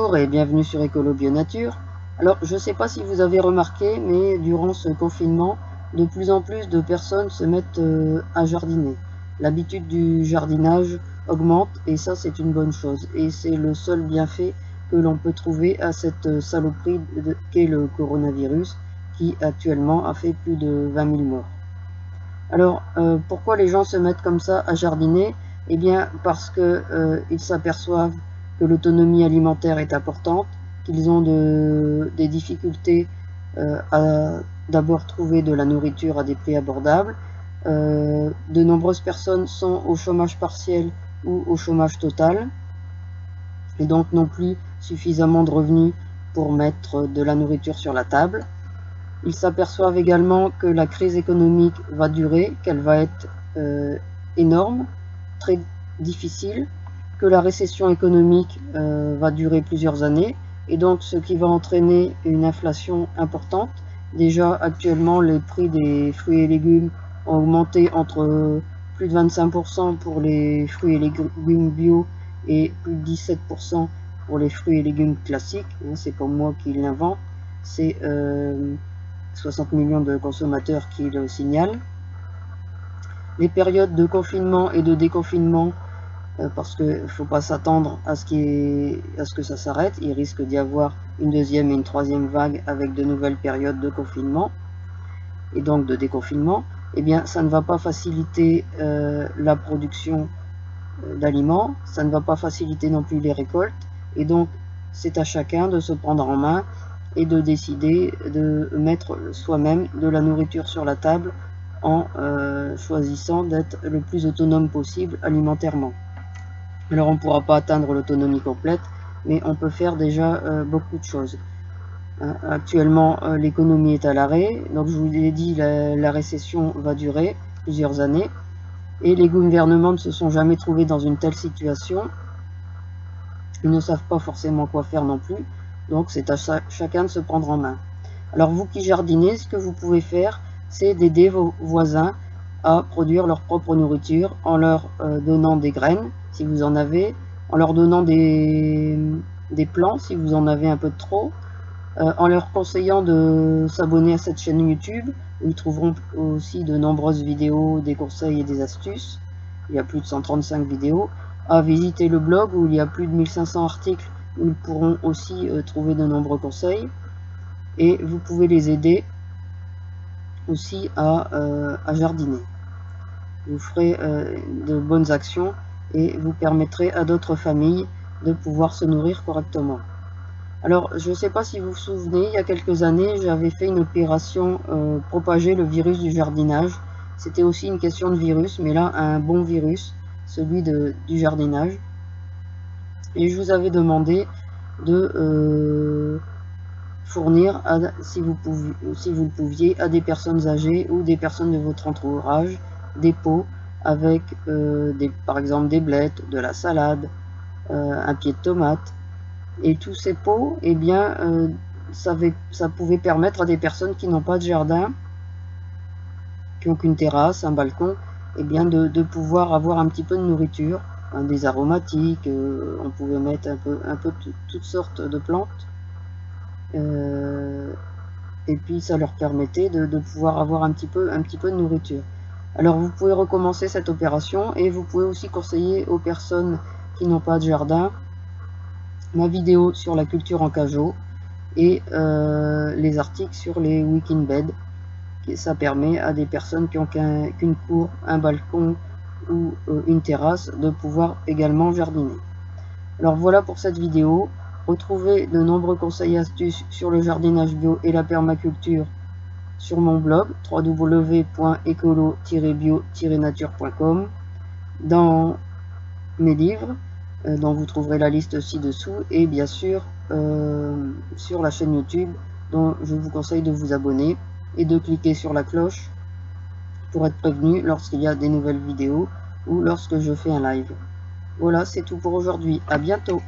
Bonjour et bienvenue sur Écolo Bio Nature. Alors je ne sais pas si vous avez remarqué, mais durant ce confinement, de plus en plus de personnes se mettent à jardiner. L'habitude du jardinage augmente et ça c'est une bonne chose. Et c'est le seul bienfait que l'on peut trouver à cette saloperie qu'est le coronavirus qui actuellement a fait plus de 20 000 morts. Alors pourquoi les gens se mettent comme ça à jardiner? Eh bien parce qu'ils s'aperçoivent que l'autonomie alimentaire est importante, qu'ils ont des difficultés à d'abord trouver de la nourriture à des prix abordables. De nombreuses personnes sont au chômage partiel ou au chômage total et donc n'ont plus suffisamment de revenus pour mettre de la nourriture sur la table. Ils s'aperçoivent également que la crise économique va durer, qu'elle va être énorme, très difficile, que la récession économique va durer plusieurs années, et donc ce qui va entraîner une inflation importante. Déjà actuellement les prix des fruits et légumes ont augmenté entre plus de 25% pour les fruits et légumes bio et plus de 17% pour les fruits et légumes classiques. C'est pas moi qui l'invente, c'est 60 millions de consommateurs qui le signalent. Les périodes de confinement et de déconfinement, parce qu'il ne faut pas s'attendre à ce que ça s'arrête, il risque d'y avoir une deuxième et une troisième vague avec de nouvelles périodes de confinement et donc de déconfinement. Eh bien ça ne va pas faciliter la production d'aliments, ça ne va pas faciliter non plus les récoltes, et donc c'est à chacun de se prendre en main et de décider de mettre soi-même de la nourriture sur la table en choisissant d'être le plus autonome possible alimentairement. Alors on ne pourra pas atteindre l'autonomie complète, mais on peut faire déjà beaucoup de choses. Actuellement l'économie est à l'arrêt, donc je vous l'ai dit, la récession va durer plusieurs années, et les gouvernements ne se sont jamais trouvés dans une telle situation. Ils ne savent pas forcément quoi faire non plus, donc c'est à chacun de se prendre en main. Alors vous qui jardinez, ce que vous pouvez faire, c'est d'aider vos voisins à produire leur propre nourriture en leur donnant des graines, si vous en avez, en leur donnant des plants, si vous en avez un peu de trop, en leur conseillant de s'abonner à cette chaîne YouTube, où ils trouveront aussi de nombreuses vidéos, des conseils et des astuces. Il y a plus de 135 vidéos. À visiter le blog où il y a plus de 1500 articles, où ils pourront aussi trouver de nombreux conseils. Et vous pouvez les aider aussi à jardiner. Vous ferez de bonnes actions et vous permettrez à d'autres familles de pouvoir se nourrir correctement. Alors, je ne sais pas si vous vous souvenez, il y a quelques années, j'avais fait une opération propager le virus du jardinage. C'était aussi une question de virus, mais là, un bon virus, celui du jardinage. Et je vous avais demandé de fournir, si vous le pouviez, à des personnes âgées ou des personnes de votre entourage, des pots avec par exemple des blettes, de la salade, un pied de tomate. Et tous ces pots, eh bien, ça pouvait permettre à des personnes qui n'ont pas de jardin, qui n'ont qu'une terrasse, un balcon, eh bien, de pouvoir avoir un petit peu de nourriture, des aromatiques, on pouvait mettre un peu toutes sortes de plantes. Et puis ça leur permettait de pouvoir avoir un petit peu de nourriture. Alors vous pouvez recommencer cette opération et vous pouvez aussi conseiller aux personnes qui n'ont pas de jardin ma vidéo sur la culture en cajot et les articles sur les week in bed. Ça permet à des personnes qui ont qu'une cour, un balcon ou une terrasse de pouvoir également jardiner. Alors voilà pour cette vidéo. Retrouvez de nombreux conseils et astuces sur le jardinage bio et la permaculture sur mon blog www.ecolo-bio-nature.com, dans mes livres dont vous trouverez la liste ci-dessous, et bien sûr sur la chaîne YouTube dont je vous conseille de vous abonner et de cliquer sur la cloche pour être prévenu lorsqu'il y a des nouvelles vidéos ou lorsque je fais un live. Voilà, c'est tout pour aujourd'hui. À bientôt.